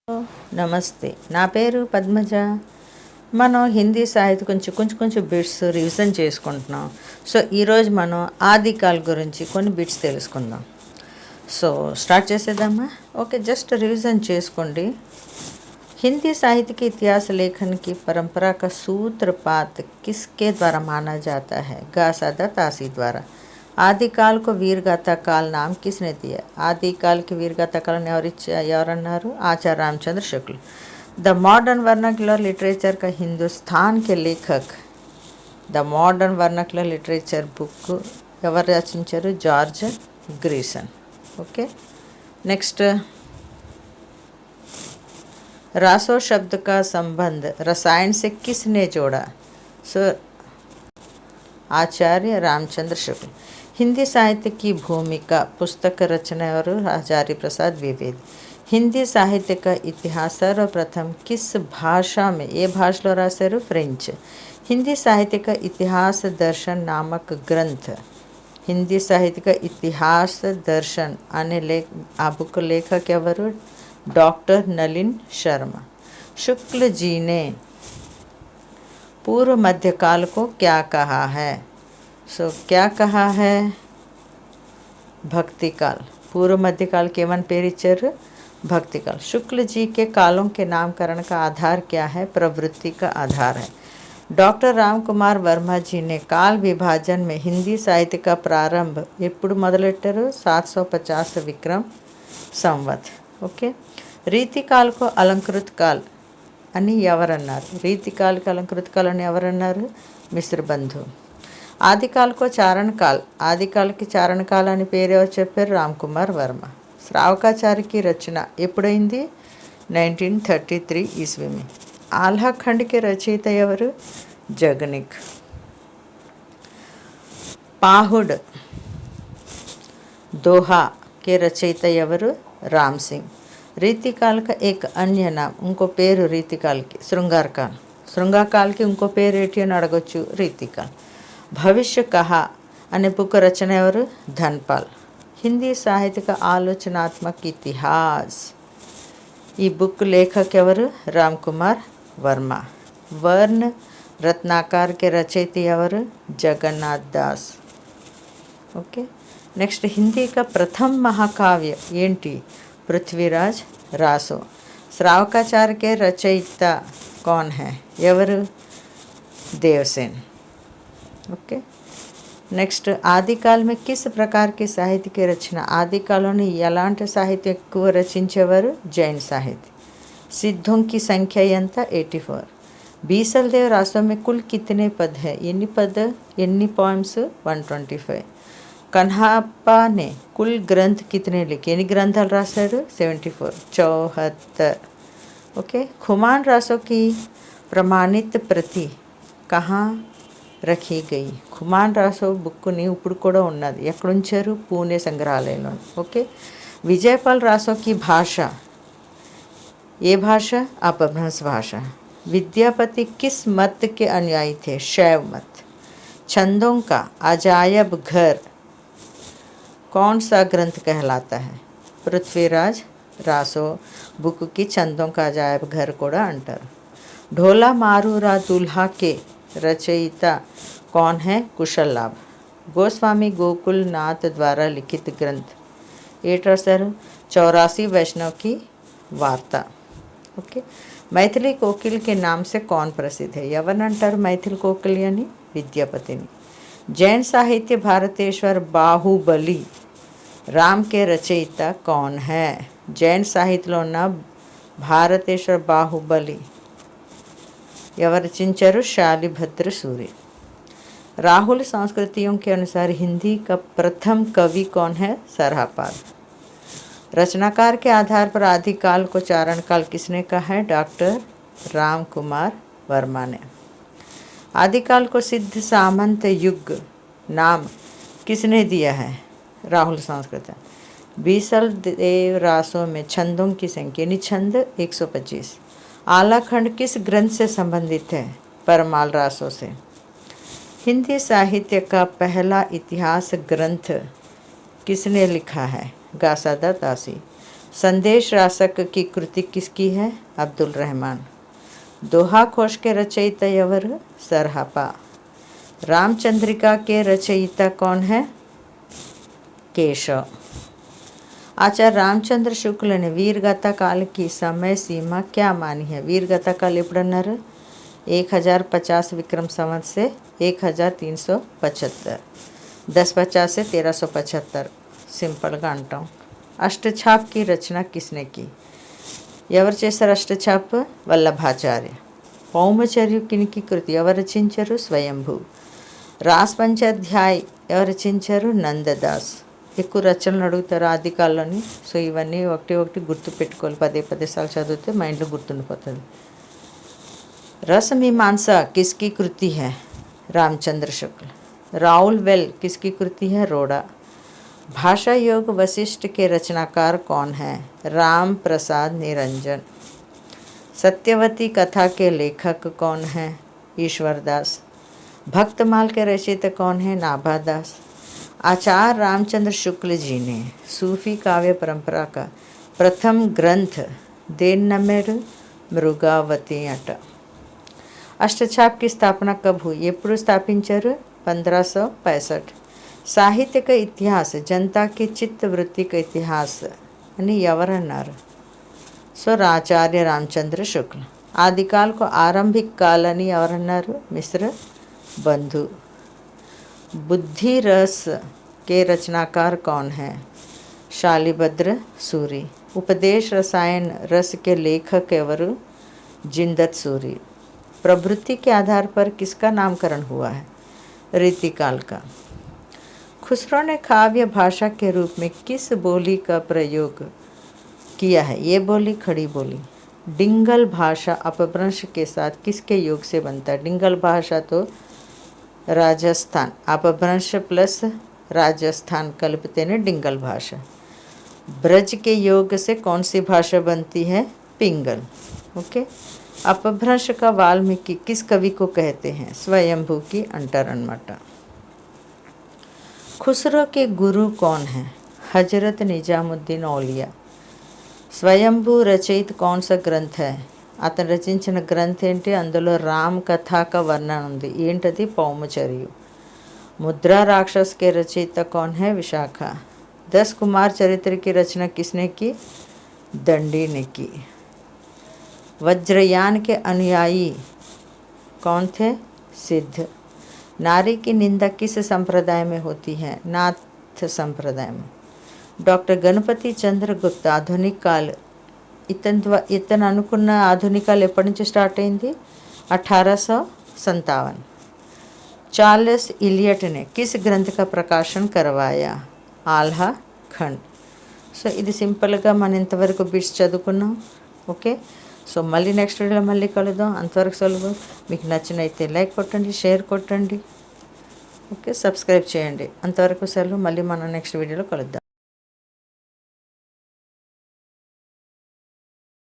నమస్తే, నా పేరు పద్మజ. మనం హిందీ సాహిత్యం కొంచెం బిట్స్ రివిజన్ చేసుకుంటున్నాం. సో ఈరోజు మనం ఆదికాల్ గురించి కొన్ని బిట్స్ తెలుసుకుందాం. సో స్టార్ట్ చేసేద్దామా? ఓకే, జస్ట్ रिविज़न చేసుకోండి. हिंदी साहित्य के इतिहास लेखन की परंपरा का सूत्रपात किसके द्वारा माना जाता है? गासादा तासी द्वारा. आदिकाल को वीरगाथा काल नाम किसने दिया? आदिकाल के वीरगाथा काल ఎవరన్నారు? Acharya Ramchandra Shukla. The modern vernacular literature का हिंदुस्तान के लेखक. The modern vernacular literature book ఎవరు రచించారు? George Grierson. Okay, next. रासो शब्द का संबंध रसायन से किसने जोड़ा? सो आचार्य रामचंद्र शुक्ल. हिंदी साहित्य की भूमिका पुस्तक रचना और आचार्य प्रसाद द्विवेदी. हिंदी साहित्य का इतिहास सर्वप्रथम किस भाषा में? ये भाषा राशाరు फ्रेंच. हिंदी साहित्य का इतिहास दर्शन नामक ग्रंथ. हिंदी साहित्य का इतिहास दर्शन अने आ बुक लेखक एवरू? डॉक्टर नलिन शर्मा. शुक्ल जी ने पूर्व मध्यकाल को क्या कहा है? सो क्या कहा है? भक्तिकाल. पूर्व मध्यकाल के वन पेरिचर भक्तिकाल. शुक्ल जी के कालों के नामकरण का आधार क्या है? प्रवृत्ति का आधार है. डॉक्टर राम कुमार वर्मा जी ने काल विभाजन में हिंदी साहित्य का प्रारंभ एప్పుడు మొదలెట్టారు? 750 विक्रम संवत. ओके. రీతికాల్ को अलंकृत काल అని ఎవరన్నారు? రీతికాల్కి अलंकृत काल అని ఎవరన్నారు? మిశ్ర బంధు. ఆదికాల్ को चारण काल. ఆదికాల్కి చారణ కాల్ అని పేరు ఎవరు చెప్పారు? రామ్ కుమార్ వర్మ. శ్రావకాచార్యకి రచన ఎప్పుడైంది? 1933 ईस्वी में. आल्हा खंड के रचयिता ఎవరు? जगनिक. पाहुड दोहा के रचयिता ఎవరు? राम सिंह. रीतिकाल का एक अन्य नाम, ఇంకో పేరు రీతికాల్కి శృంగారకాల్. శృంగాకాల్కి ఇంకో పేరు ఏంటి అని అడగొచ్చు? రీతికాల్. భవిష్య కహా అనే బుక్ రచన ఎవరు? ధన్పాల్. హిందీ సాహిత్య का आलोचनात्मक इतिहास, ఈ బుక్ లేఖక్ ఎవరు? రామ్ కుమార్ वर्मा. वर्ण रत्नाकर के रचयिता ఎవరు? जगन्नाथ दास. Okay, next. हिंदी का प्रथम महाकाव्य ఏంటి? पृथ्वीराज रासो. श्रावकाचार्य के रचयिता कौन है? ఎవరు? देवसेन. Okay, next. ఆదికాల్ में किस प्रकार की साहित्य की रचना? ఆదికాలంలో ఎలాంటి సాహిత్యం ఎక్కువ రచించేవారు? జైన్ సాహిత్య. सिद्धों की संख्या ఎంత? 84. बीसल देव रासों में कुल कितने पद है? ఎన్ని पद, ఎన్ని पोएम्स? 125. कन्हाप्पा ने कुल ग्रंथ कितने लिखे? ఎన్ని గ్రంథాలు రాశారు? 74. 74. ओके. खुमान रासों की प्रमाणित प्रति कहाँ रखी गई? खुमान रासो బుక్ని ఇప్పుడు కూడా ఉన్నది. ఎక్కడ ఉంచారు? పూణే సంగ్రహాలయంలో. ఓకే. విజయపాల్ రాసో की भाषा, ये भाषा अपभ्रंश भाषा. विद्यापति किस मत के अनुयायी थे? शैव मत. छंदों का अजायब घर कौन सा ग्रंथ कहलाता है? पृथ्वीराज रासो बुक की छंदों का अजायब घर కూడా అంటారు. ढोला मारूरा दुल्हा के रचयिता कौन है? कुशल लाभ. गोस्वामी गोकुल नाथ द्वारा लिखित ग्रंथ ఏటి రాశారు? 84 वैष्णव की वार्ता. ओके. मैथिली कोकिल के नाम से कौन प्रसिद्ध है? ఎవరినంటారు मैथिली कोकिल అని? विद्यापतिని. जैन साहित्य भारतेश्वर बाहुबली राम के रचयिता कौन है? जैन సాహిత్యంలో ఉన్న భారతేశ్వర బాహుబలి ఎవరు రచించారు? शालिभद्र सूर्य. राहुल संस्कृतियों के अनुसार हिंदी का प्रथम कवि कौन है? सरहापाद. रचनाकार के आधार पर आदिकाल को चारण काल किसने कहा है? डॉक्टर राम कुमार वर्मा ने. आदिकाल को सिद्ध सामंत युग नाम किसने दिया है? राहुल संस्कृत. बीसल देव रासों में छंदों की संख्या यानी छंद 125. आला खंड किस ग्रंथ से संबंधित है? परमाल रासों से. हिंदी साहित्य का पहला इतिहास ग्रंथ किसने लिखा है? गासादा तासी. संदेश रासक की कृति किसकी है? अब्दुल रहमान। दोहा कोश के रचयिता एवरू? सरहपा। रामचंद्रिका के रचयिता कौन है? केशव। आचार्य रामचंद्र शुक्ल ने वीरगाथा काल की समय सीमा क्या मानी है? वीरगाथा काल एప్పుడన్నారు? 1050 विक्रम संवत से 1375, 1050 से 1375 సింపుల్గా అంటాం. అష్టఛాప్ की रचना किसने की? ఎవరు చేశారు అష్టఛాప్? వల్లభాచార్య. పౌమచర్య కినికి కృతి ఎవరు రచించారు? స్వయంభూ. రాస్ పంచాధ్యాయ్ ఎవరు రచించారు? నందదాస్. ఎక్కువ రచనలు అడుగుతారు ఆదికాల్లోని. సో ఇవన్నీ ఒకటి ఒకటి గుర్తు పెట్టుకోవాలి. పదే పదే సార్లు చదివితే మైండ్లో గుర్తుండిపోతుంది. रसमीमांसा किसकी कृति है? रामचंद्र शुक्ल। राउल वेल किसकी कृति है? रोड़ा। भाषा योग वशिष्ठ के रचनाकार कौन है? राम प्रसाद निरंजन। सत्यवती कथा के लेखक कौन है? ईश्वरदास। भक्तमाल के रचयिता कौन है? नाभादास। आचार्य रामचंद्र शुक्ल जी ने सूफी काव्य परंपरा का प्रथम ग्रंथ देन्नमेरु मृगावती अट. अष्टछाप की स्थापना कब हुई? ఎప్పుడు స్థాపించారు? 1565. साहित्य का इतिहास जनता की चित्त वृत्ति का इतिहास అని ఎవరన్నారు? సో आचार्य रामचंद्र शुक्ल. आदिकाल को आरंभिक काल అని ఎవరన్నారు? मिश्र बंधु. बुद्धि रस के रचनाकार कौन है? शालिभद्र सूरी. उपदेश रसायन रस के लेखक एवरू? जिंदत सूरी. प्रवृत्ति के आधार पर किसका नामकरण हुआ है? रीतिकाल का. खुसरो ने काव्य भाषा के रूप में किस बोली का प्रयोग किया है? ये बोली खड़ी बोली. डिंगल भाषा अपभ्रंश के साथ किसके योग से बनता है? डिंगल भाषा तो राजस्थान, अपभ्रंश प्लस राजस्थान कल्पते ने डिंगल भाषा. ब्रज के योग से कौन सी भाषा बनती है? पिंगल. ओके. अपभ्रंश का वाल्मीकि किस कवि को कहते हैं? स्वयंभू की अंटरनमठ. खुसरो के गुरु कौन है? हजरत निजामुद्दीन औलिया. స్వయంభూ రచయిత कौन सा గ్రంథ है? అతను రచించిన గ్రంథ ఏంటి? అందులో రామ్ కథాక వర్ణన ఉంది. ఏంటది? పౌమచర్యు. मुद्रा राक्षस के रचयिता कौन है? विशाखा. 10 कुमार चरित्र की रचना किसने की? दंडी ने की. वज्रयान के अनुयायी कौन थे? सिद्ध. नारी की निंदा किस संप्रदाय में होती है? नाथ संप्रदाय में. डॉक्टर गणपति चंद्र गुप्ता ఆధునిక కాల్ ఇతను అనుకున్న ఆధునిక కాల్ ఎప్పటి నుంచి స్టార్ట్ అయింది? 1857. चार्ल्स इलियट ने किस ग्रंथ का प्रकाशन करवाया? आल्हा खंड. సో ఇది సింపుల్గా మనం ఇంతవరకు బిట్స్ చదువుకున్నాం. ఓకే. సో మళ్ళీ నెక్స్ట్ వీడియోలో మళ్ళీ కలుద్దాం. అంతవరకు సులువు. మీకు నచ్చినైతే లైక్ కొట్టండి, షేర్ కొట్టండి, ఓకే, సబ్స్క్రైబ్ చేయండి. అంతవరకు సెలవు. మళ్ళీ మనం నెక్స్ట్ వీడియోలో కలుద్దాం.